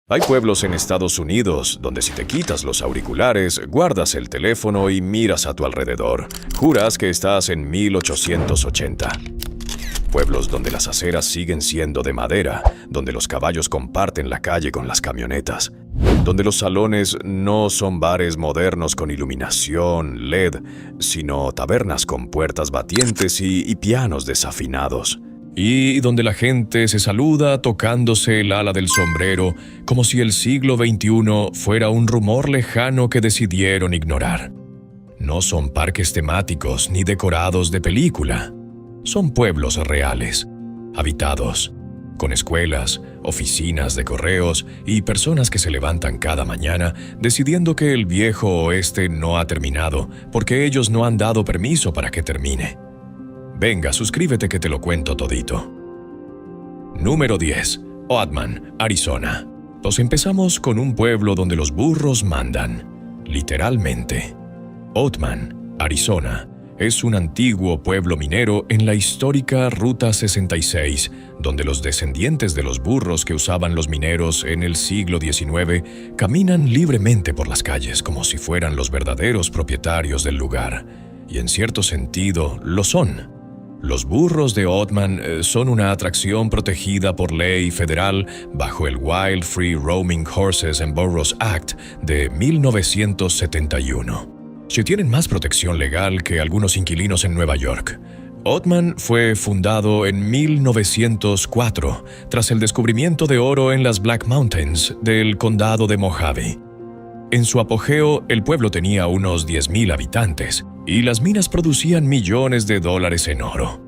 Hay pueblos en Estados Unidos donde si te quitas los auriculares, guardas el teléfono y miras a tu alrededor. Juras que estás en 1880. Pueblos donde las aceras siguen siendo de madera, donde los caballos comparten la calle con las camionetas, donde los salones no son bares modernos con iluminación LED, sino tabernas con puertas batientes y pianos desafinados. Y donde la gente se saluda tocándose el ala del sombrero como si el siglo XXI fuera un rumor lejano que decidieron ignorar. No son parques temáticos ni decorados de película. Son pueblos reales, habitados, con escuelas, oficinas de correos y personas que se levantan cada mañana decidiendo que el viejo oeste no ha terminado porque ellos no han dado permiso para que termine. Venga, suscríbete que te lo cuento todito. Número 10. Oatman, Arizona. Nos empezamos con un pueblo donde los burros mandan, literalmente. Oatman, Arizona, es un antiguo pueblo minero en la histórica Ruta 66, donde los descendientes de los burros que usaban los mineros en el siglo XIX caminan libremente por las calles como si fueran los verdaderos propietarios del lugar. Y en cierto sentido, lo son. Los burros de Oatman son una atracción protegida por ley federal bajo el Wild Free Roaming Horses and Burros Act de 1971. Si tienen más protección legal que algunos inquilinos en Nueva York. Oatman fue fundado en 1904 tras el descubrimiento de oro en las Black Mountains del condado de Mojave. En su apogeo, el pueblo tenía unos 10,000 habitantes y las minas producían millones de dólares en oro.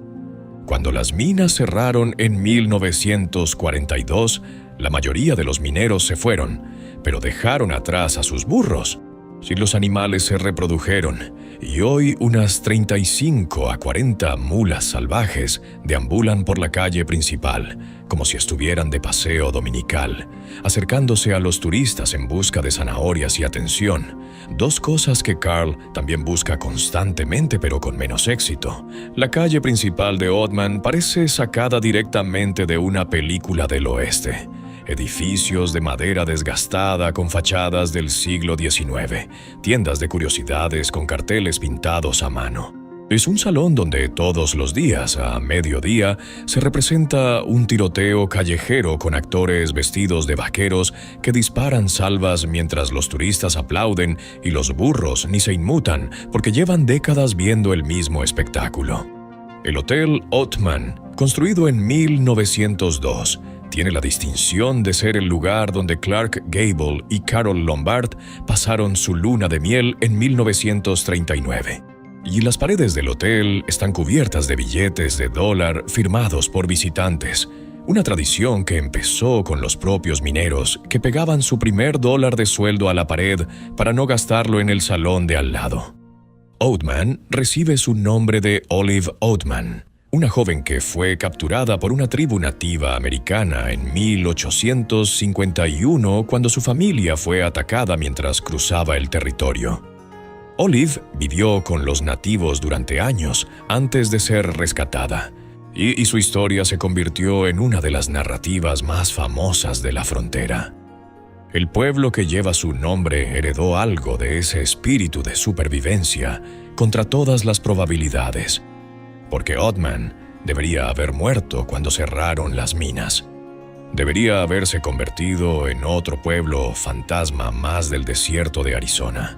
Cuando las minas cerraron en 1942, la mayoría de los mineros se fueron, pero dejaron atrás a sus burros. Si los animales se reprodujeron, y hoy unas 35 a 40 mulas salvajes deambulan por la calle principal, como si estuvieran de paseo dominical, acercándose a los turistas en busca de zanahorias y atención. Dos cosas que Carl también busca constantemente pero con menos éxito. La calle principal de Oatman parece sacada directamente de una película del oeste. Edificios de madera desgastada con fachadas del siglo XIX, tiendas de curiosidades con carteles pintados a mano. Es un salón donde todos los días, a mediodía, se representa un tiroteo callejero con actores vestidos de vaqueros que disparan salvas mientras los turistas aplauden y los burros ni se inmutan porque llevan décadas viendo el mismo espectáculo. El Hotel Oatman, construido en 1902, tiene la distinción de ser el lugar donde Clark Gable y Carole Lombard pasaron su luna de miel en 1939. Y las paredes del hotel están cubiertas de billetes de dólar firmados por visitantes, una tradición que empezó con los propios mineros que pegaban su primer dólar de sueldo a la pared para no gastarlo en el salón de al lado. Oatman recibe su nombre de Olive Oatman, una joven que fue capturada por una tribu nativa americana en 1851 cuando su familia fue atacada mientras cruzaba el territorio. Olive vivió con los nativos durante años antes de ser rescatada, y su historia se convirtió en una de las narrativas más famosas de la frontera. El pueblo que lleva su nombre heredó algo de ese espíritu de supervivencia contra todas las probabilidades, porque Oatman debería haber muerto cuando cerraron las minas. Debería haberse convertido en otro pueblo fantasma más del desierto de Arizona.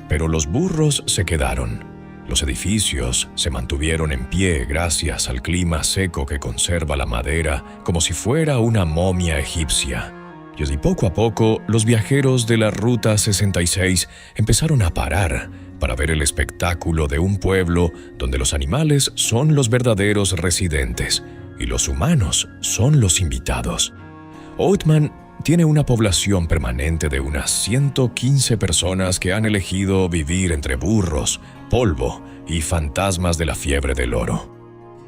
Pero los burros se quedaron. Los edificios se mantuvieron en pie gracias al clima seco que conserva la madera como si fuera una momia egipcia. Y poco a poco, los viajeros de la Ruta 66 empezaron a parar para ver el espectáculo de un pueblo donde los animales son los verdaderos residentes y los humanos son los invitados. Oatman tiene una población permanente de unas 115 personas que han elegido vivir entre burros, polvo y fantasmas de la fiebre del oro.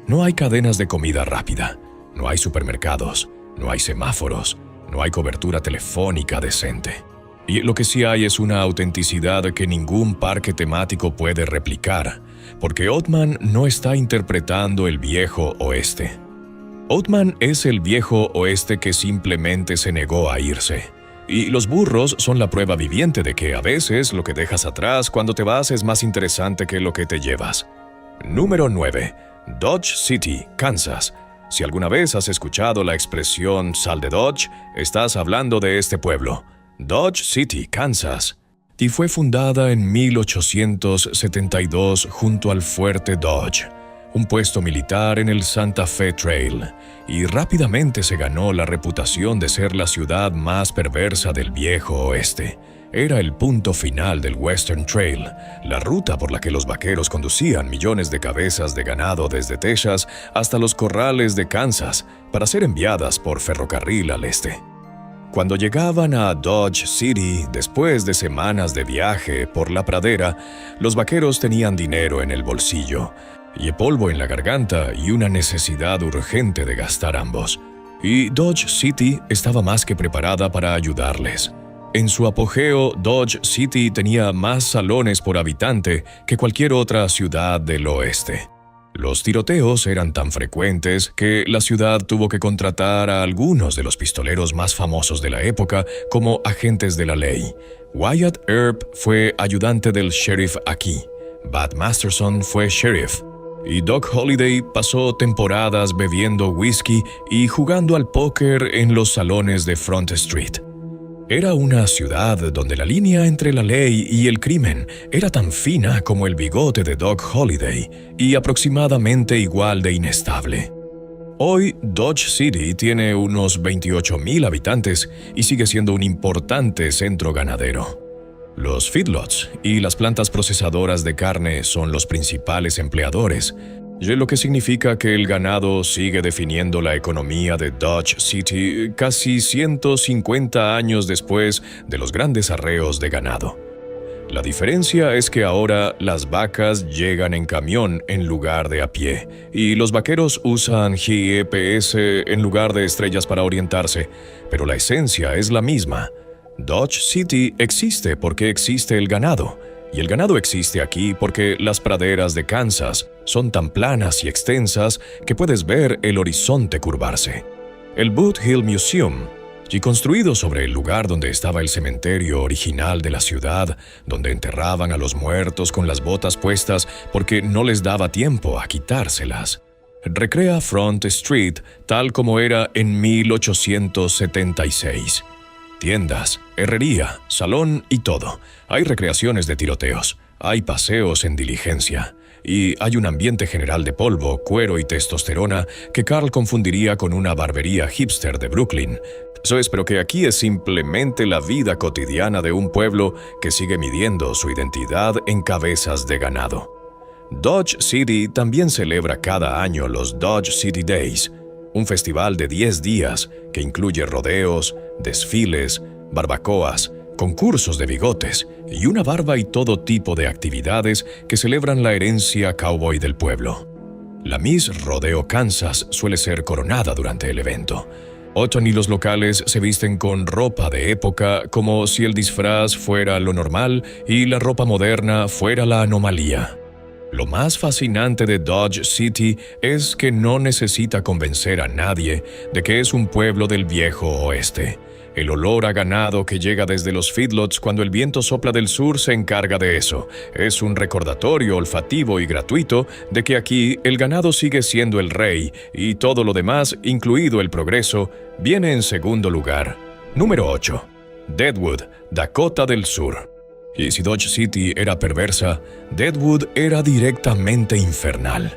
No hay cadenas de comida rápida, no hay supermercados, no hay semáforos, no hay cobertura telefónica decente. Y lo que sí hay es una autenticidad que ningún parque temático puede replicar, porque Oatman no está interpretando el viejo oeste. Oatman es el viejo oeste que simplemente se negó a irse. Y los burros son la prueba viviente de que a veces lo que dejas atrás cuando te vas es más interesante que lo que te llevas. Número 9. Dodge City, Kansas. Si alguna vez has escuchado la expresión "sal de Dodge", estás hablando de este pueblo. Dodge City, Kansas. Y fue fundada en 1872 junto al Fuerte Dodge, un puesto militar en el Santa Fe Trail, y rápidamente se ganó la reputación de ser la ciudad más perversa del viejo oeste. Era el punto final del Western Trail, la ruta por la que los vaqueros conducían millones de cabezas de ganado desde Texas hasta los corrales de Kansas para ser enviadas por ferrocarril al este. Cuando llegaban a Dodge City, después de semanas de viaje por la pradera, los vaqueros tenían dinero en el bolsillo, y polvo en la garganta y una necesidad urgente de gastar ambos. Y Dodge City estaba más que preparada para ayudarles. En su apogeo, Dodge City tenía más salones por habitante que cualquier otra ciudad del oeste. Los tiroteos eran tan frecuentes que la ciudad tuvo que contratar a algunos de los pistoleros más famosos de la época como agentes de la ley. Wyatt Earp fue ayudante del sheriff aquí. Bud Masterson fue sheriff. Y Doc Holliday pasó temporadas bebiendo whisky y jugando al póker en los salones de Front Street. Era una ciudad donde la línea entre la ley y el crimen era tan fina como el bigote de Doc Holliday y aproximadamente igual de inestable. Hoy, Dodge City tiene unos 28,000 habitantes y sigue siendo un importante centro ganadero. Los feedlots y las plantas procesadoras de carne son los principales empleadores, lo que significa que el ganado sigue definiendo la economía de Dodge City casi 150 años después de los grandes arreos de ganado. La diferencia es que ahora las vacas llegan en camión en lugar de a pie, y los vaqueros usan GPS en lugar de estrellas para orientarse, pero la esencia es la misma. Dodge City existe porque existe el ganado, y el ganado existe aquí porque las praderas de Kansas son tan planas y extensas que puedes ver el horizonte curvarse. El Boot Hill Museum, y construido sobre el lugar donde estaba el cementerio original de la ciudad, donde enterraban a los muertos con las botas puestas porque no les daba tiempo a quitárselas, recrea Front Street tal como era en 1876. Tiendas, herrería, salón y todo. Hay recreaciones de tiroteos, hay paseos en diligencia, y hay un ambiente general de polvo, cuero y testosterona que Carl confundiría con una barbería hipster de Brooklyn. Pero que aquí es simplemente la vida cotidiana de un pueblo que sigue midiendo su identidad en cabezas de ganado. Dodge City también celebra cada año los Dodge City Days, un festival de 10 días que incluye rodeos, desfiles, barbacoas, concursos de bigotes y una barba y todo tipo de actividades que celebran la herencia cowboy del pueblo. La Miss Rodeo Kansas suele ser coronada durante el evento. Otton y los locales se visten con ropa de época como si el disfraz fuera lo normal y la ropa moderna fuera la anomalía. Lo más fascinante de Dodge City es que no necesita convencer a nadie de que es un pueblo del viejo oeste. El olor a ganado que llega desde los feedlots cuando el viento sopla del sur se encarga de eso. Es un recordatorio olfativo y gratuito de que aquí el ganado sigue siendo el rey y todo lo demás, incluido el progreso, viene en segundo lugar. Número 8. Deadwood, Dakota del Sur. Y si Dodge City era perversa, Deadwood era directamente infernal.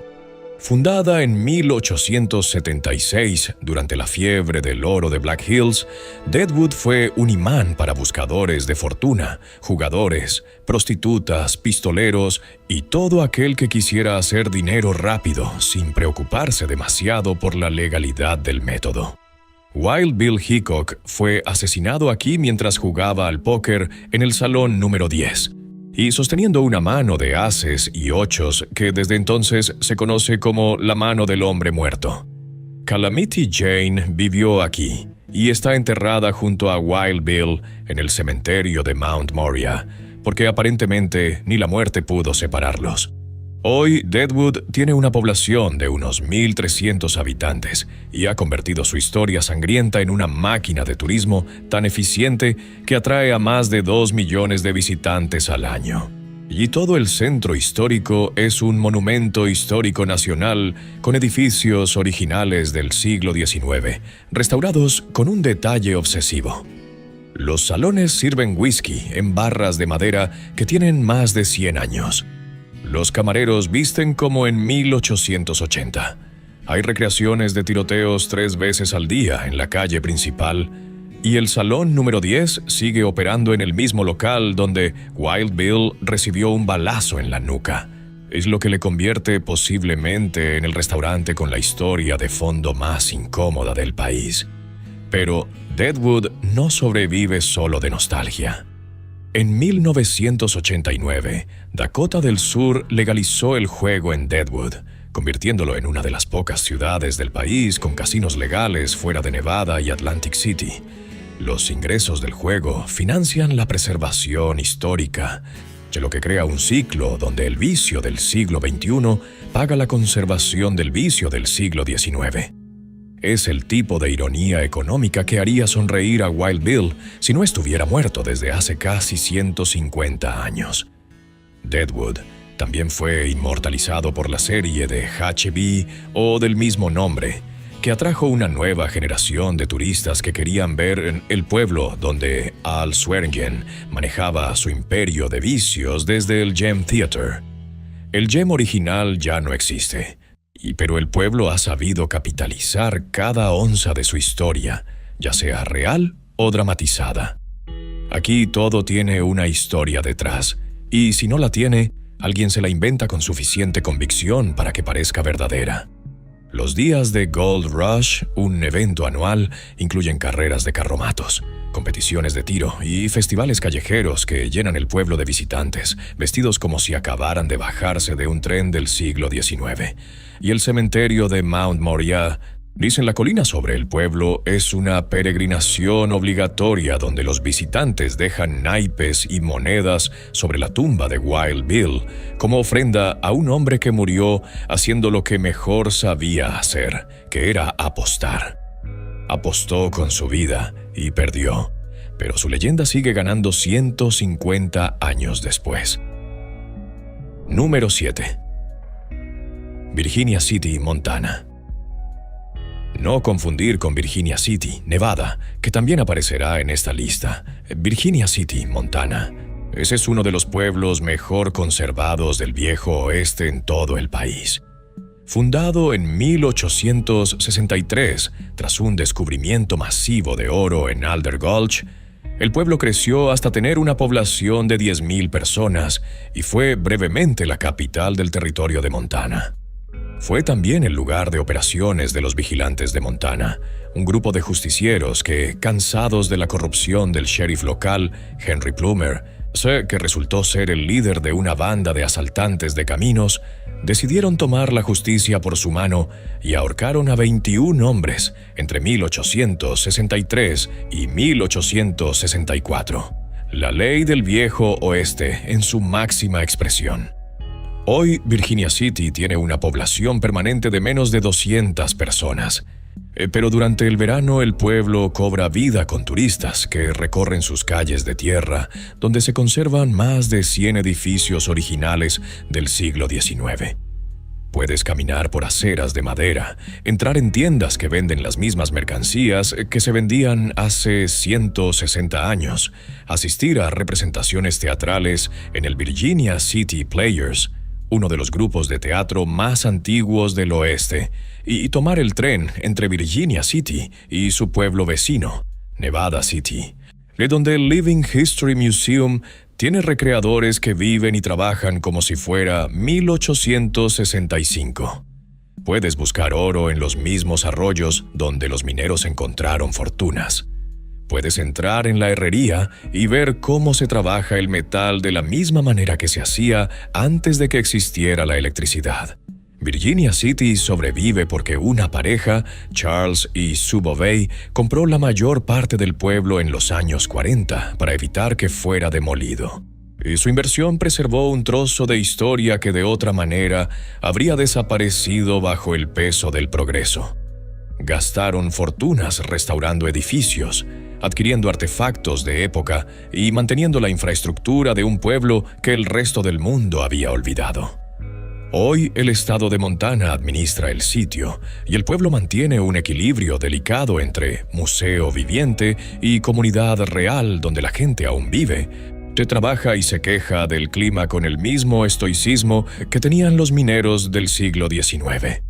Fundada en 1876 durante la fiebre del oro de Black Hills, Deadwood fue un imán para buscadores de fortuna, jugadores, prostitutas, pistoleros y todo aquel que quisiera hacer dinero rápido sin preocuparse demasiado por la legalidad del método. Wild Bill Hickok fue asesinado aquí mientras jugaba al póker en el salón número 10, y sosteniendo una mano de ases y ochos que desde entonces se conoce como la mano del hombre muerto. Calamity Jane vivió aquí y está enterrada junto a Wild Bill en el cementerio de Mount Moria, porque aparentemente ni la muerte pudo separarlos. Hoy, Deadwood tiene una población de unos 1.300 habitantes y ha convertido su historia sangrienta en una máquina de turismo tan eficiente que atrae a más de 2 millones de visitantes al año. Y todo el centro histórico es un monumento histórico nacional con edificios originales del siglo XIX, restaurados con un detalle obsesivo. Los salones sirven whisky en barras de madera que tienen más de 100 años. Los camareros visten como en 1880. Hay recreaciones de tiroteos 3 veces al día en la calle principal, y el salón número 10 sigue operando en el mismo local donde Wild Bill recibió un balazo en la nuca. Es lo que le convierte posiblemente en el restaurante con la historia de fondo más incómoda del país. Pero Deadwood no sobrevive solo de nostalgia. En 1989, Dakota del Sur legalizó el juego en Deadwood, convirtiéndolo en una de las pocas ciudades del país con casinos legales fuera de Nevada y Atlantic City. Los ingresos del juego financian la preservación histórica, lo que crea un ciclo donde el vicio del siglo XXI paga la conservación del vicio del siglo XIX. Es el tipo de ironía económica que haría sonreír a Wild Bill si no estuviera muerto desde hace casi 150 años. Deadwood también fue inmortalizado por la serie de HBO o del mismo nombre, que atrajo una nueva generación de turistas que querían ver el pueblo donde Al Swearingen manejaba su imperio de vicios desde el Gem Theater. El Gem original ya no existe, pero el pueblo ha sabido capitalizar cada onza de su historia, ya sea real o dramatizada. Aquí todo tiene una historia detrás, y si no la tiene, alguien se la inventa con suficiente convicción para que parezca verdadera. Los días de Gold Rush, un evento anual, incluyen carreras de carromatos, competiciones de tiro y festivales callejeros que llenan el pueblo de visitantes, vestidos como si acabaran de bajarse de un tren del siglo XIX. Y el cementerio de Mount Moriah, dicen la colina sobre el pueblo, es una peregrinación obligatoria donde los visitantes dejan naipes y monedas sobre la tumba de Wild Bill como ofrenda a un hombre que murió haciendo lo que mejor sabía hacer, que era apostar. Apostó con su vida y perdió, pero su leyenda sigue ganando 150 años después. Número 7. Virginia City, Montana. No confundir con Virginia City, Nevada, que también aparecerá en esta lista. Virginia City, Montana. Ese es uno de los pueblos mejor conservados del viejo oeste en todo el país. Fundado en 1863, tras un descubrimiento masivo de oro en Alder Gulch, el pueblo creció hasta tener una población de 10,000 personas y fue brevemente la capital del territorio de Montana. Fue también el lugar de operaciones de los vigilantes de Montana, un grupo de justicieros que, cansados de la corrupción del sheriff local, Henry Plumer, que resultó ser el líder de una banda de asaltantes de caminos, decidieron tomar la justicia por su mano y ahorcaron a 21 hombres entre 1863 y 1864. La ley del viejo oeste en su máxima expresión. Hoy, Virginia City tiene una población permanente de menos de 200 personas. Pero durante el verano el pueblo cobra vida con turistas que recorren sus calles de tierra, donde se conservan más de 100 edificios originales del siglo XIX. Puedes caminar por aceras de madera, entrar en tiendas que venden las mismas mercancías que se vendían hace 160 años, asistir a representaciones teatrales en el Virginia City Players, uno de los grupos de teatro más antiguos del oeste, y tomar el tren entre Virginia City y su pueblo vecino, Nevada City, donde el Living History Museum tiene recreadores que viven y trabajan como si fuera 1865. Puedes buscar oro en los mismos arroyos donde los mineros encontraron fortunas. Puedes entrar en la herrería y ver cómo se trabaja el metal de la misma manera que se hacía antes de que existiera la electricidad. Virginia City sobrevive porque una pareja, Charles y Sue Bovey, compró la mayor parte del pueblo en los años 40 para evitar que fuera demolido. y su inversión preservó un trozo de historia que de otra manera habría desaparecido bajo el peso del progreso. Gastaron fortunas restaurando edificios, adquiriendo artefactos de época y manteniendo la infraestructura de un pueblo que el resto del mundo había olvidado. Hoy el estado de Montana administra el sitio y el pueblo mantiene un equilibrio delicado entre museo viviente y comunidad real donde la gente aún vive. Se trabaja y se queja del clima con el mismo estoicismo que tenían los mineros del siglo XIX.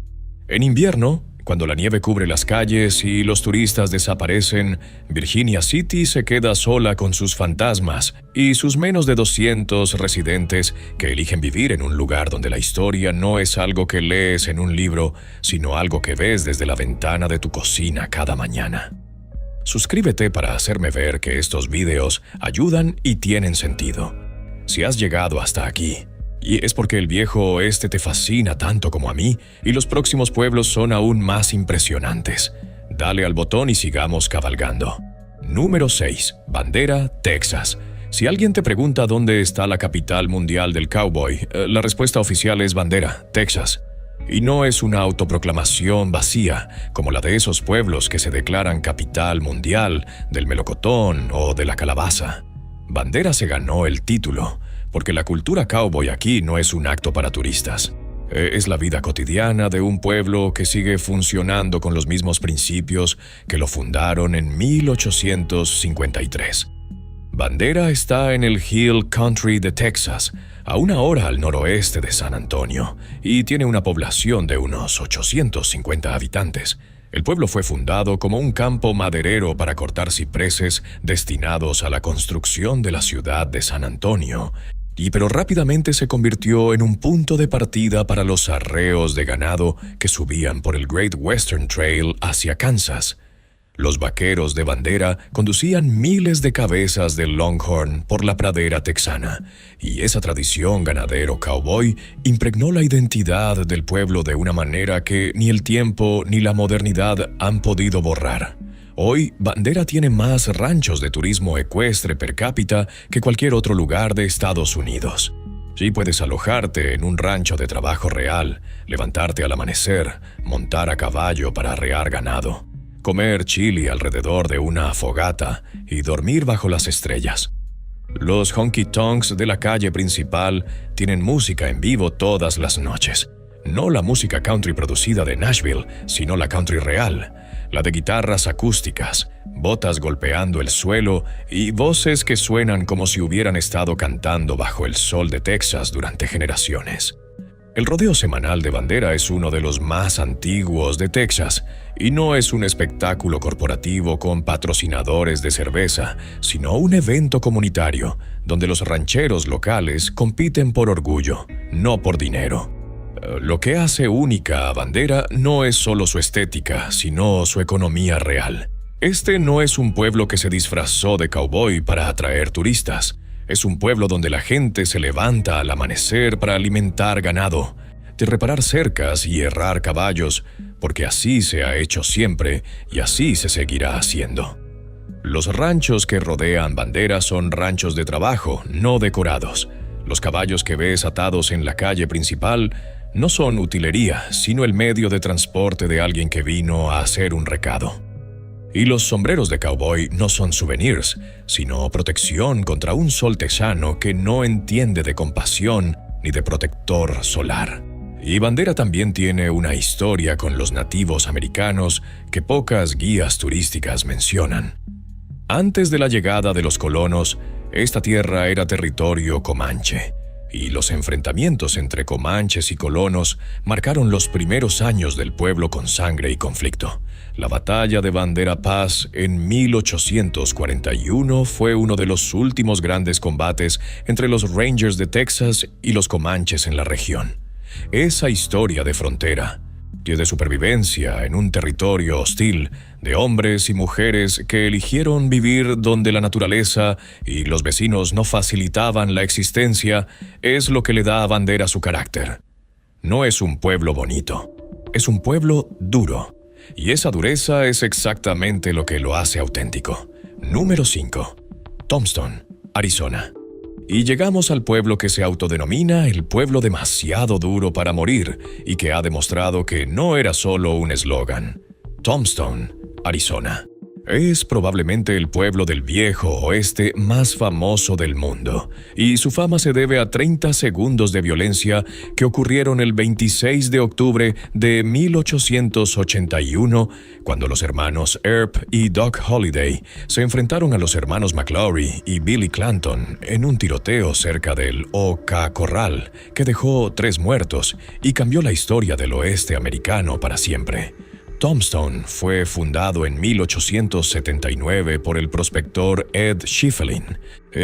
En invierno, cuando la nieve cubre las calles y los turistas desaparecen, Virginia City se queda sola con sus fantasmas y sus menos de 200 residentes que eligen vivir en un lugar donde la historia no es algo que lees en un libro, sino algo que ves desde la ventana de tu cocina cada mañana. Suscríbete para hacerme ver que estos videos ayudan y tienen sentido. Si has llegado hasta aquí, y es porque el viejo oeste te fascina tanto como a mí, y los próximos pueblos son aún más impresionantes. Dale al botón y sigamos cabalgando. Número 6. Bandera, Texas. Si alguien te pregunta dónde está la capital mundial del cowboy, la respuesta oficial es Bandera, Texas. Y no es una autoproclamación vacía, como la de esos pueblos que se declaran capital mundial del melocotón o de la calabaza. Bandera se ganó el título, porque la cultura cowboy aquí no es un acto para turistas. Es la vida cotidiana de un pueblo que sigue funcionando con los mismos principios que lo fundaron en 1853. Bandera está en el Hill Country de Texas, a 1 hora al noroeste de San Antonio, y tiene una población de unos 850 habitantes. El pueblo fue fundado como un campo maderero para cortar cipreses destinados a la construcción de la ciudad de San Antonio, pero rápidamente se convirtió en un punto de partida para los arreos de ganado que subían por el Great Western Trail hacia Kansas. Los vaqueros de Bandera conducían miles de cabezas de Longhorn por la pradera texana, y esa tradición ganadero-cowboy impregnó la identidad del pueblo de una manera que ni el tiempo ni la modernidad han podido borrar. Hoy, Bandera tiene más ranchos de turismo ecuestre per cápita que cualquier otro lugar de Estados Unidos. Sí puedes alojarte en un rancho de trabajo real, levantarte al amanecer, montar a caballo para arrear ganado, comer chili alrededor de una fogata y dormir bajo las estrellas. Los honky tonks de la calle principal tienen música en vivo todas las noches. No la música country producida de Nashville, sino la country real, la de guitarras acústicas, botas golpeando el suelo y voces que suenan como si hubieran estado cantando bajo el sol de Texas durante generaciones. El rodeo semanal de Bandera es uno de los más antiguos de Texas y no es un espectáculo corporativo con patrocinadores de cerveza, sino un evento comunitario donde los rancheros locales compiten por orgullo, no por dinero. Lo que hace única a Bandera no es solo su estética, sino su economía real. Este no es un pueblo que se disfrazó de cowboy para atraer turistas. Es un pueblo donde la gente se levanta al amanecer para alimentar ganado, de reparar cercas y herrar caballos, porque así se ha hecho siempre y así se seguirá haciendo. Los ranchos que rodean Bandera son ranchos de trabajo, no decorados. Los caballos que ves atados en la calle principal no son utilería, sino el medio de transporte de alguien que vino a hacer un recado. Y los sombreros de cowboy no son souvenirs, sino protección contra un sol texano que no entiende de compasión ni de protector solar. Y Bandera también tiene una historia con los nativos americanos que pocas guías turísticas mencionan. Antes de la llegada de los colonos, esta tierra era territorio comanche, y los enfrentamientos entre comanches y colonos marcaron los primeros años del pueblo con sangre y conflicto. La batalla de Bandera Pass en 1841 fue uno de los últimos grandes combates entre los Rangers de Texas y los comanches en la región. Esa historia de frontera y de supervivencia en un territorio hostil, de hombres y mujeres que eligieron vivir donde la naturaleza y los vecinos no facilitaban la existencia, es lo que le da a Bandera su carácter. No es un pueblo bonito, es un pueblo duro, y esa dureza es exactamente lo que lo hace auténtico. Número 5. Tombstone, Arizona. Y llegamos al pueblo que se autodenomina el pueblo demasiado duro para morir y que ha demostrado que no era solo un eslogan. Tombstone, Arizona. Es probablemente el pueblo del viejo oeste más famoso del mundo, y su fama se debe a 30 segundos de violencia que ocurrieron el 26 de octubre de 1881, cuando los hermanos Earp y Doc Holliday se enfrentaron a los hermanos McClory y Billy Clanton en un tiroteo cerca del OK Corral, que dejó 3 muertos y cambió la historia del oeste americano para siempre. Tombstone fue fundado en 1879 por el prospector Ed Schiffelin,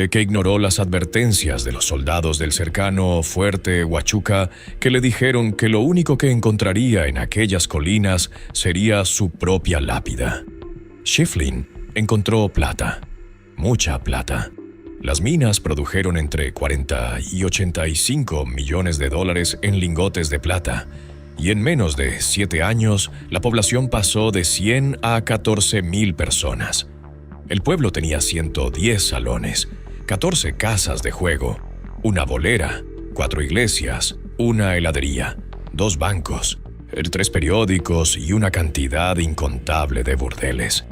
que ignoró las advertencias de los soldados del cercano fuerte Huachuca, que le dijeron que lo único que encontraría en aquellas colinas sería su propia lápida. Schiffelin encontró plata, mucha plata. Las minas produjeron entre 40 y 85 millones de dólares en lingotes de plata, y en menos de 7 años, la población pasó de 100 a 14,000 personas. El pueblo tenía 110 salones, 14 casas de juego, una bolera, 4 iglesias, una heladería, 2 bancos, 3 periódicos y una cantidad incontable de burdeles.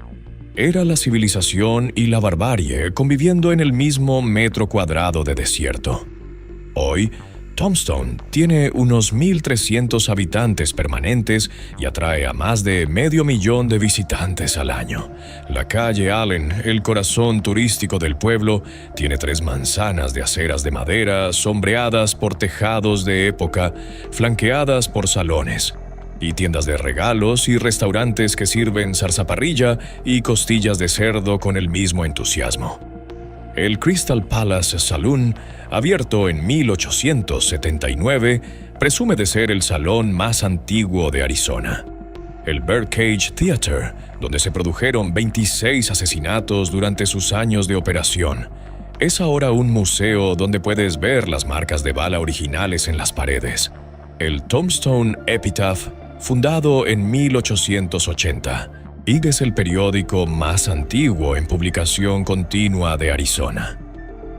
Era la civilización y la barbarie conviviendo en el mismo metro cuadrado de desierto. Hoy, Tombstone tiene unos 1,300 habitantes permanentes y atrae a más de 500,000 de visitantes al año. La calle Allen, el corazón turístico del pueblo, tiene 3 manzanas de aceras de madera sombreadas por tejados de época, flanqueadas por salones, y tiendas de regalos y restaurantes que sirven zarzaparrilla y costillas de cerdo con el mismo entusiasmo. El Crystal Palace Saloon, abierto en 1879, presume de ser el salón más antiguo de Arizona. El Birdcage Theater, donde se produjeron 26 asesinatos durante sus años de operación, es ahora un museo donde puedes ver las marcas de bala originales en las paredes. El Tombstone Epitaph, fundado en 1880, y es el periódico más antiguo en publicación continua de Arizona.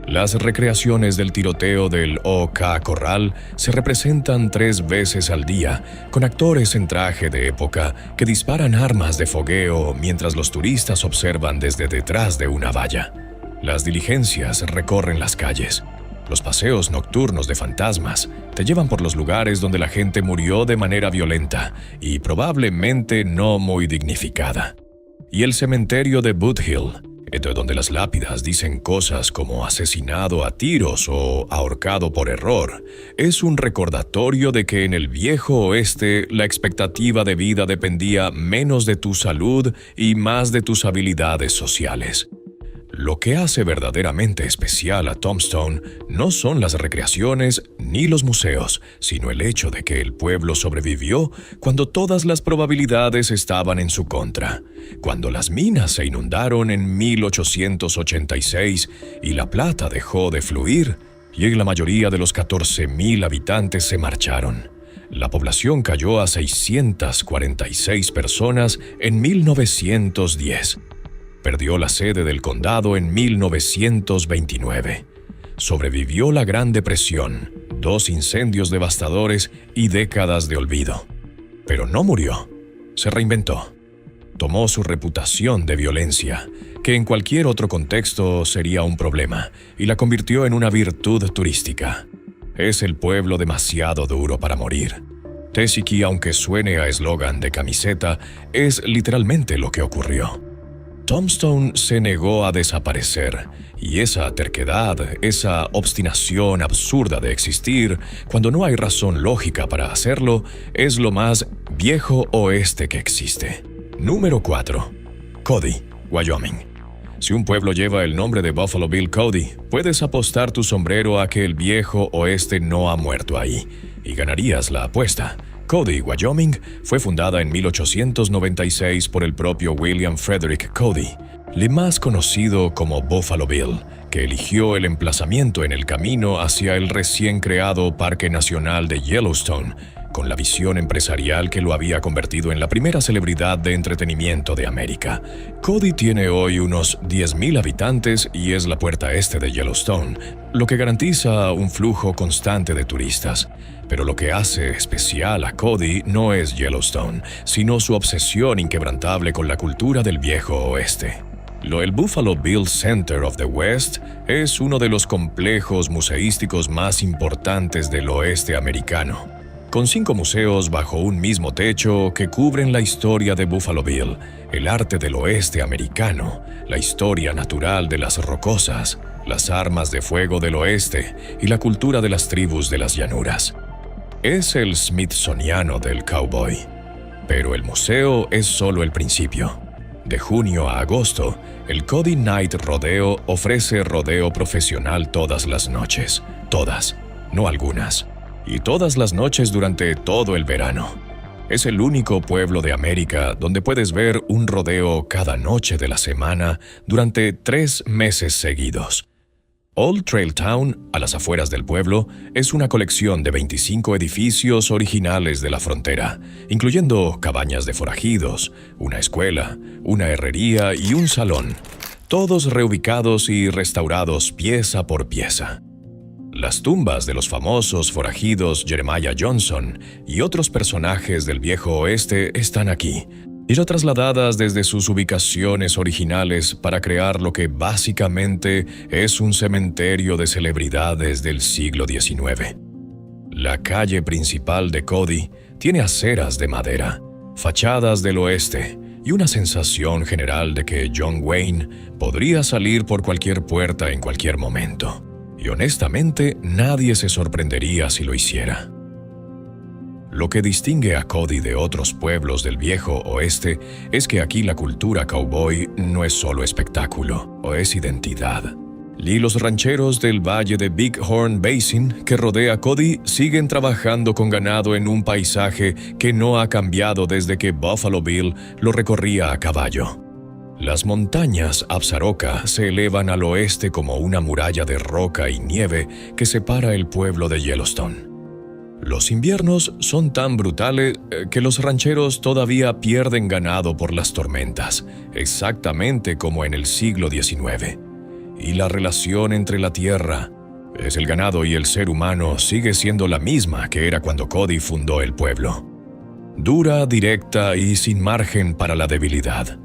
Las recreaciones del tiroteo del OK Corral se representan 3 veces al día, con actores en traje de época que disparan armas de fogueo mientras los turistas observan desde detrás de una valla. Las diligencias recorren las calles. Los paseos nocturnos de fantasmas te llevan por los lugares donde la gente murió de manera violenta y probablemente no muy dignificada. Y el cementerio de Boot Hill, donde las lápidas dicen cosas como asesinado a tiros o ahorcado por error, es un recordatorio de que en el viejo oeste la expectativa de vida dependía menos de tu salud y más de tus habilidades sociales. Lo que hace verdaderamente especial a Tombstone no son las recreaciones ni los museos, sino el hecho de que el pueblo sobrevivió cuando todas las probabilidades estaban en su contra, cuando las minas se inundaron en 1886 y la plata dejó de fluir, y la mayoría de los 14,000 habitantes se marcharon. La población cayó a 646 personas en 1910. Perdió la sede del condado en 1929. Sobrevivió la Gran Depresión, 2 incendios devastadores y décadas de olvido. Pero no murió. Se reinventó. Tomó su reputación de violencia, que en cualquier otro contexto sería un problema, y la convirtió en una virtud turística. Es el pueblo demasiado duro para morir. Tesiki, aunque suene a eslogan de camiseta, es literalmente lo que ocurrió. Tombstone se negó a desaparecer, y esa terquedad, esa obstinación absurda de existir, cuando no hay razón lógica para hacerlo, es lo más viejo oeste que existe. Número 4. Cody, Wyoming. Si un pueblo lleva el nombre de Buffalo Bill Cody, puedes apostar tu sombrero a que el viejo oeste no ha muerto ahí, y ganarías la apuesta. Cody, Wyoming, fue fundada en 1896 por el propio William Frederick Cody, el más conocido como Buffalo Bill, que eligió el emplazamiento en el camino hacia el recién creado Parque Nacional de Yellowstone, con la visión empresarial que lo había convertido en la primera celebridad de entretenimiento de América. Cody tiene hoy unos 10,000 habitantes y es la puerta este de Yellowstone, lo que garantiza un flujo constante de turistas. Pero lo que hace especial a Cody no es Yellowstone, sino su obsesión inquebrantable con la cultura del viejo oeste. El Buffalo Bill Center of the West es uno de los complejos museísticos más importantes del oeste americano, con 5 museos bajo un mismo techo que cubren la historia de Buffalo Bill, el arte del oeste americano, la historia natural de las rocosas, las armas de fuego del oeste y la cultura de las tribus de las llanuras. Es el Smithsoniano del cowboy, pero el museo es solo el principio. De junio a agosto, el Cody Night Rodeo ofrece rodeo profesional todas las noches. Todas, no algunas. Y todas las noches durante todo el verano. Es el único pueblo de América donde puedes ver un rodeo cada noche de la semana durante 3 meses seguidos. Old Trail Town, a las afueras del pueblo, es una colección de 25 edificios originales de la frontera, incluyendo cabañas de forajidos, una escuela, una herrería y un salón, todos reubicados y restaurados pieza por pieza. Las tumbas de los famosos forajidos Jeremiah Johnson y otros personajes del viejo oeste están aquí, y ya trasladadas desde sus ubicaciones originales para crear lo que básicamente es un cementerio de celebridades del siglo XIX. La calle principal de Cody tiene aceras de madera, fachadas del oeste y una sensación general de que John Wayne podría salir por cualquier puerta en cualquier momento. Y honestamente, nadie se sorprendería si lo hiciera. Lo que distingue a Cody de otros pueblos del viejo oeste es que aquí la cultura cowboy no es solo espectáculo, o es identidad. Y los rancheros del valle de Big Horn Basin que rodea Cody siguen trabajando con ganado en un paisaje que no ha cambiado desde que Buffalo Bill lo recorría a caballo. Las montañas Absaroka se elevan al oeste como una muralla de roca y nieve que separa el pueblo de Yellowstone. Los inviernos son tan brutales que los rancheros todavía pierden ganado por las tormentas, exactamente como en el siglo XIX. Y la relación entre la tierra, el ganado y el ser humano sigue siendo la misma que era cuando Cody fundó el pueblo. Dura, directa y sin margen para la debilidad.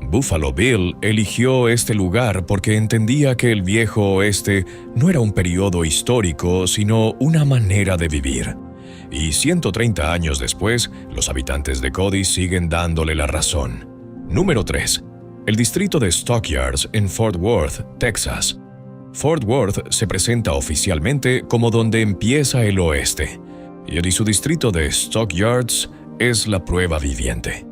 Buffalo Bill eligió este lugar porque entendía que el viejo oeste no era un periodo histórico, sino una manera de vivir. Y 130 años después, los habitantes de Cody siguen dándole la razón. Número 3. El distrito de Stockyards en Fort Worth, Texas. Fort Worth se presenta oficialmente como donde empieza el oeste, y su distrito de Stockyards es la prueba viviente.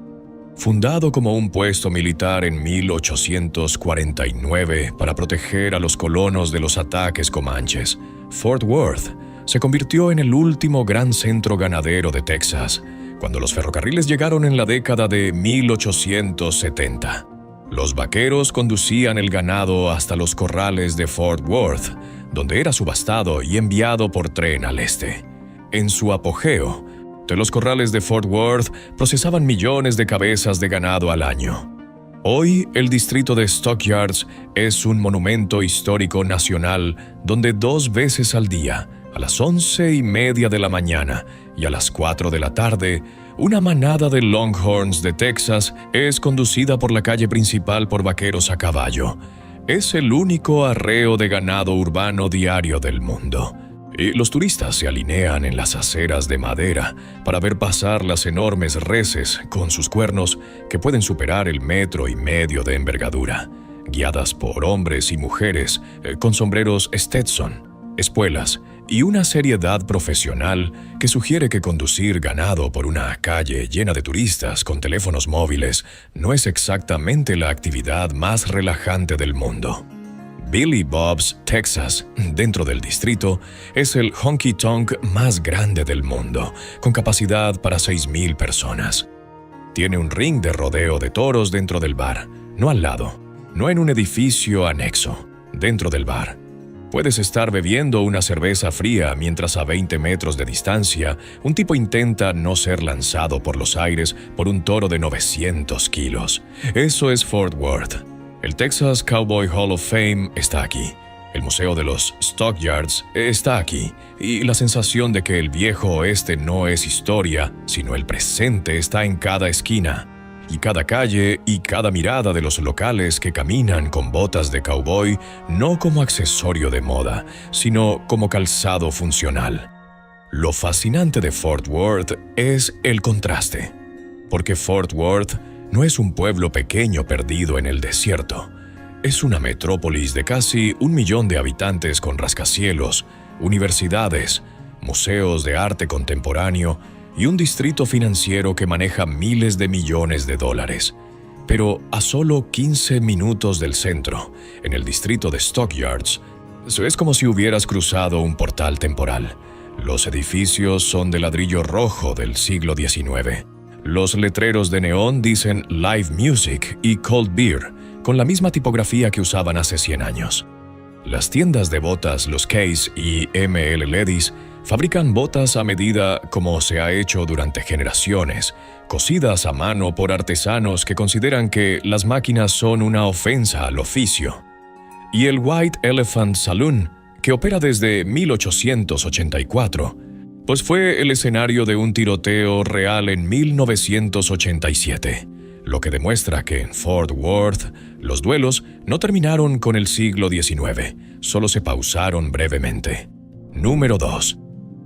Fundado como un puesto militar en 1849 para proteger a los colonos de los ataques comanches, Fort Worth se convirtió en el último gran centro ganadero de Texas, cuando los ferrocarriles llegaron en la década de 1870. Los vaqueros conducían el ganado hasta los corrales de Fort Worth, donde era subastado y enviado por tren al este. En su apogeo, de los corrales de Fort Worth procesaban millones de cabezas de ganado al año. Hoy, el distrito de Stockyards es un monumento histórico nacional donde 2 veces al día, a las 11:30 de la mañana y a las 4 de la tarde, una manada de Longhorns de Texas es conducida por la calle principal por vaqueros a caballo. Es el único arreo de ganado urbano diario del mundo. Y los turistas se alinean en las aceras de madera para ver pasar las enormes reses con sus cuernos que pueden superar el 1,5 metros de envergadura, guiadas por hombres y mujeres con sombreros Stetson, espuelas y una seriedad profesional que sugiere que conducir ganado por una calle llena de turistas con teléfonos móviles no es exactamente la actividad más relajante del mundo. Billy Bob's, Texas, dentro del distrito, es el honky tonk más grande del mundo, con capacidad para 6,000 personas. Tiene un ring de rodeo de toros dentro del bar, no al lado, no en un edificio anexo, dentro del bar. Puedes estar bebiendo una cerveza fría mientras a 20 metros de distancia un tipo intenta no ser lanzado por los aires por un toro de 900 kilos. Eso es Fort Worth. El Texas Cowboy Hall of Fame está aquí. El Museo de los Stockyards está aquí. Y la sensación de que el viejo oeste no es historia, sino el presente está en cada esquina. Y cada calle y cada mirada de los locales que caminan con botas de cowboy, no como accesorio de moda, sino como calzado funcional. Lo fascinante de Fort Worth es el contraste, porque Fort Worth no es un pueblo pequeño perdido en el desierto. Es una metrópolis de casi 1 millón de habitantes con rascacielos, universidades, museos de arte contemporáneo y un distrito financiero que maneja miles de millones de dólares. Pero a solo 15 minutos del centro, en el distrito de Stockyards, es como si hubieras cruzado un portal temporal. Los edificios son de ladrillo rojo del siglo XIX. Los letreros de neón dicen Live Music y Cold Beer, con la misma tipografía que usaban hace 100 años. Las tiendas de botas Los Case y ML Ladies fabrican botas a medida como se ha hecho durante generaciones, cosidas a mano por artesanos que consideran que las máquinas son una ofensa al oficio. Y el White Elephant Saloon, que opera desde 1884, pues fue el escenario de un tiroteo real en 1987, lo que demuestra que en Fort Worth los duelos no terminaron con el siglo XIX, solo se pausaron brevemente. Número 2.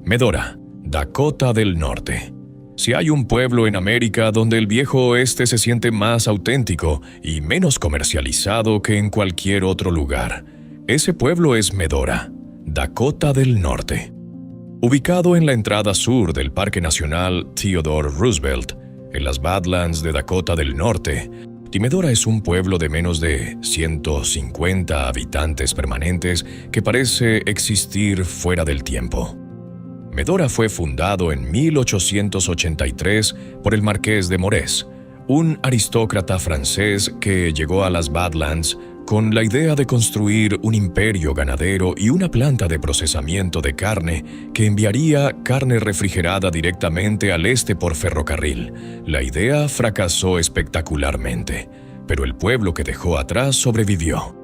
Medora, Dakota del Norte. Si hay un pueblo en América donde el viejo oeste se siente más auténtico y menos comercializado que en cualquier otro lugar, ese pueblo es Medora, Dakota del Norte. Ubicado en la entrada sur del Parque Nacional Theodore Roosevelt, en las Badlands de Dakota del Norte, Medora es un pueblo de menos de 150 habitantes permanentes que parece existir fuera del tiempo. Medora fue fundado en 1883 por el Marqués de Morés, un aristócrata francés que llegó a las Badlands con la idea de construir un imperio ganadero y una planta de procesamiento de carne que enviaría carne refrigerada directamente al este por ferrocarril. La idea fracasó espectacularmente, pero el pueblo que dejó atrás sobrevivió.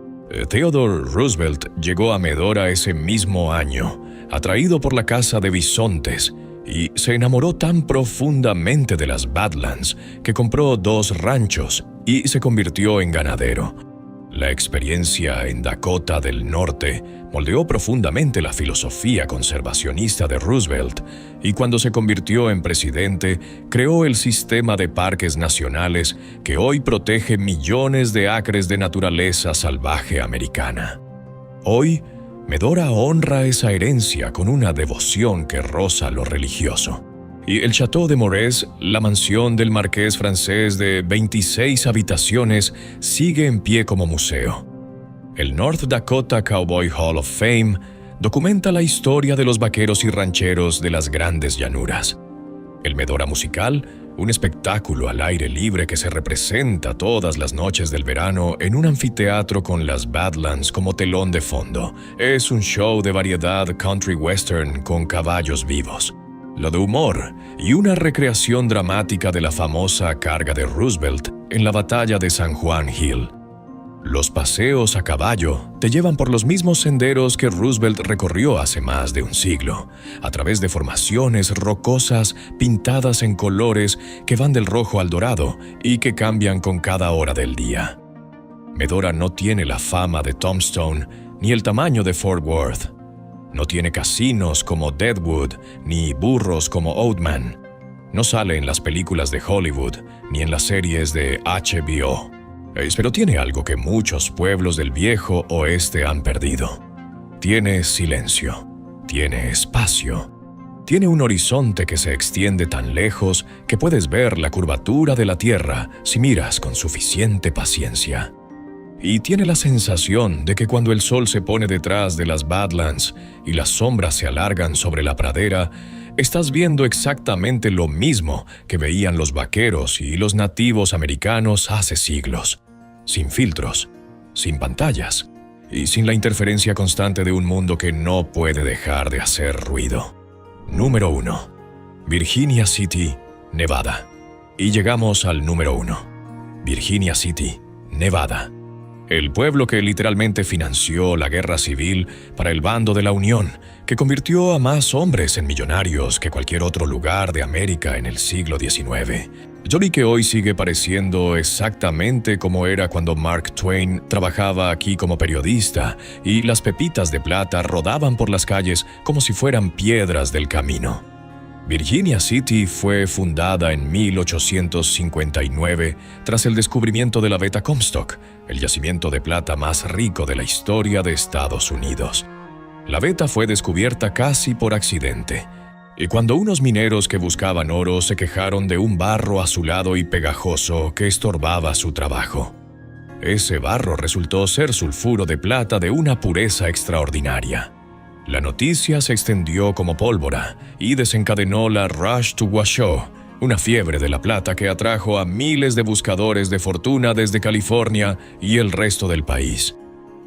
Theodore Roosevelt llegó a Medora ese mismo año, atraído por la caza de bisontes, y se enamoró tan profundamente de las Badlands que compró 2 ranchos y se convirtió en ganadero. La experiencia en Dakota del Norte moldeó profundamente la filosofía conservacionista de Roosevelt y cuando se convirtió en presidente, creó el sistema de parques nacionales que hoy protege millones de acres de naturaleza salvaje americana. Hoy, Medora honra esa herencia con una devoción que roza lo religioso. Y el Château de Morés, la mansión del marqués francés de 26 habitaciones, sigue en pie como museo. El North Dakota Cowboy Hall of Fame documenta la historia de los vaqueros y rancheros de las grandes llanuras. El Medora Musical, un espectáculo al aire libre que se representa todas las noches del verano en un anfiteatro con las Badlands como telón de fondo. Es un show de variedad country western con caballos vivos. Lo de humor y una recreación dramática de la famosa carga de Roosevelt en la batalla de San Juan Hill. Los paseos a caballo te llevan por los mismos senderos que Roosevelt recorrió hace más de un siglo, a través de formaciones rocosas pintadas en colores que van del rojo al dorado y que cambian con cada hora del día. Medora no tiene la fama de Tombstone ni el tamaño de Fort Worth. No tiene casinos como Deadwood, ni burros como Oatman. No sale en las películas de Hollywood, ni en las series de HBO. Pero tiene algo que muchos pueblos del viejo oeste han perdido. Tiene silencio. Tiene espacio. Tiene un horizonte que se extiende tan lejos que puedes ver la curvatura de la tierra si miras con suficiente paciencia. Y tiene la sensación de que cuando el sol se pone detrás de las Badlands y las sombras se alargan sobre la pradera, estás viendo exactamente lo mismo que veían los vaqueros y los nativos americanos hace siglos. Sin filtros, sin pantallas, y sin la interferencia constante de un mundo que no puede dejar de hacer ruido. Número 1. Virginia City, Nevada. Y llegamos al número 1. Virginia City, Nevada. El pueblo que literalmente financió la guerra civil para el bando de la Unión, que convirtió a más hombres en millonarios que cualquier otro lugar de América en el siglo XIX. Yo vi que hoy sigue pareciendo exactamente como era cuando Mark Twain trabajaba aquí como periodista y las pepitas de plata rodaban por las calles como si fueran piedras del camino. Virginia City fue fundada en 1859 tras el descubrimiento de la veta Comstock, el yacimiento de plata más rico de la historia de Estados Unidos. La veta fue descubierta casi por accidente, y cuando unos mineros que buscaban oro se quejaron de un barro azulado y pegajoso que estorbaba su trabajo. Ese barro resultó ser sulfuro de plata de una pureza extraordinaria. La noticia se extendió como pólvora y desencadenó la Rush to Washoe, una fiebre de la plata que atrajo a miles de buscadores de fortuna desde California y el resto del país.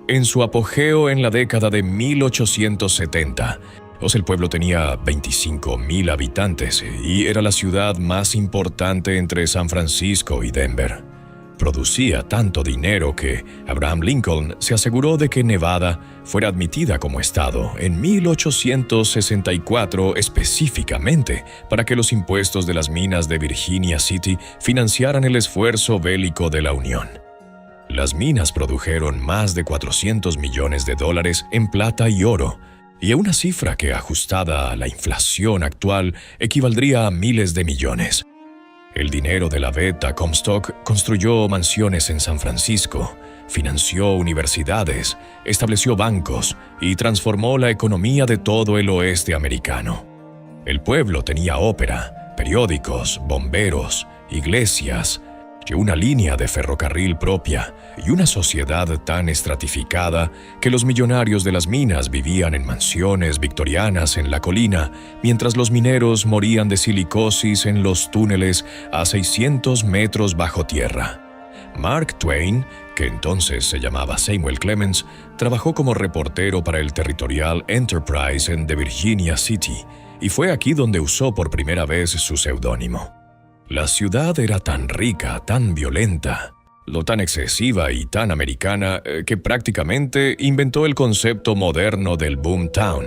En su apogeo en la década de 1870, el pueblo tenía 25,000 habitantes y era la ciudad más importante entre San Francisco y Denver. Producía tanto dinero que Abraham Lincoln se aseguró de que Nevada fuera admitida como estado en 1864 específicamente para que los impuestos de las minas de Virginia City financiaran el esfuerzo bélico de la Unión. Las minas produjeron más de $400 millones en plata y oro, y una cifra que, ajustada a la inflación actual, equivaldría a miles de millones. El dinero de la veta Comstock construyó mansiones en San Francisco, financió universidades, estableció bancos y transformó la economía de todo el oeste americano. El pueblo tenía ópera, periódicos, bomberos, iglesias, y una línea de ferrocarril propia y una sociedad tan estratificada que los millonarios de las minas vivían en mansiones victorianas en la colina, mientras los mineros morían de silicosis en los túneles a 600 metros bajo tierra. Mark Twain, que entonces se llamaba Samuel Clemens, trabajó como reportero para el Territorial Enterprise de Virginia City, y fue aquí donde usó por primera vez su seudónimo. La ciudad era tan rica, tan violenta, tan excesiva y tan americana que prácticamente inventó el concepto moderno del boomtown.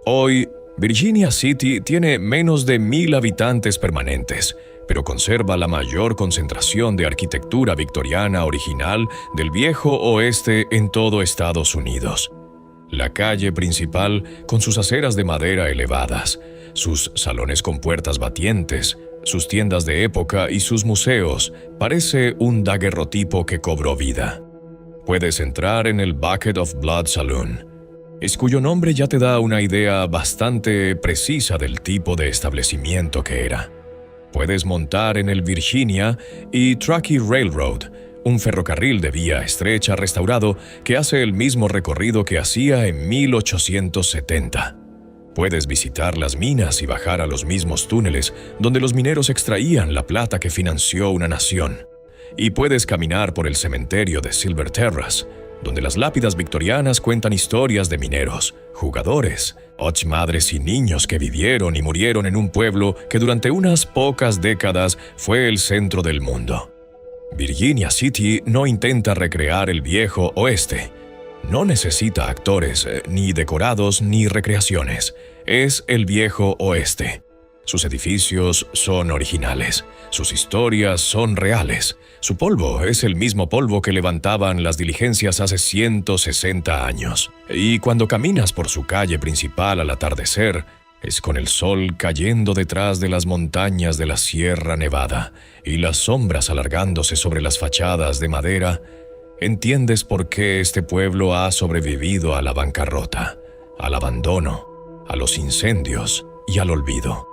Hoy, Virginia City tiene menos de 1,000 habitantes permanentes, pero conserva la mayor concentración de arquitectura victoriana original del viejo oeste en todo Estados Unidos. La calle principal, con sus aceras de madera elevadas, sus salones con puertas batientes, sus tiendas de época y sus museos, parece un daguerrotipo que cobró vida. Puedes entrar en el Bucket of Blood Saloon, cuyo nombre ya te da una idea bastante precisa del tipo de establecimiento que era. Puedes montar en el Virginia y Truckee Railroad, un ferrocarril de vía estrecha restaurado que hace el mismo recorrido que hacía en 1870. Puedes visitar las minas y bajar a los mismos túneles donde los mineros extraían la plata que financió una nación. Y puedes caminar por el cementerio de Silver Terrace, donde las lápidas victorianas cuentan historias de mineros, jugadores, madres y niños que vivieron y murieron en un pueblo que durante unas pocas décadas fue el centro del mundo. Virginia City no intenta recrear el viejo oeste. No necesita actores, ni decorados, ni recreaciones. Es el viejo oeste. Sus edificios son originales. Sus historias son reales. Su polvo es el mismo polvo que levantaban las diligencias hace 160 años. Y cuando caminas por su calle principal al atardecer, es con el sol cayendo detrás de las montañas de la Sierra Nevada y las sombras alargándose sobre las fachadas de madera, entiendes por qué este pueblo ha sobrevivido a la bancarrota, al abandono, a los incendios y al olvido.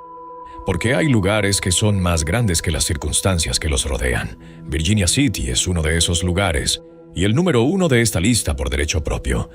Porque hay lugares que son más grandes que las circunstancias que los rodean. Virginia City es uno de esos lugares, y el número 1 de esta lista por derecho propio.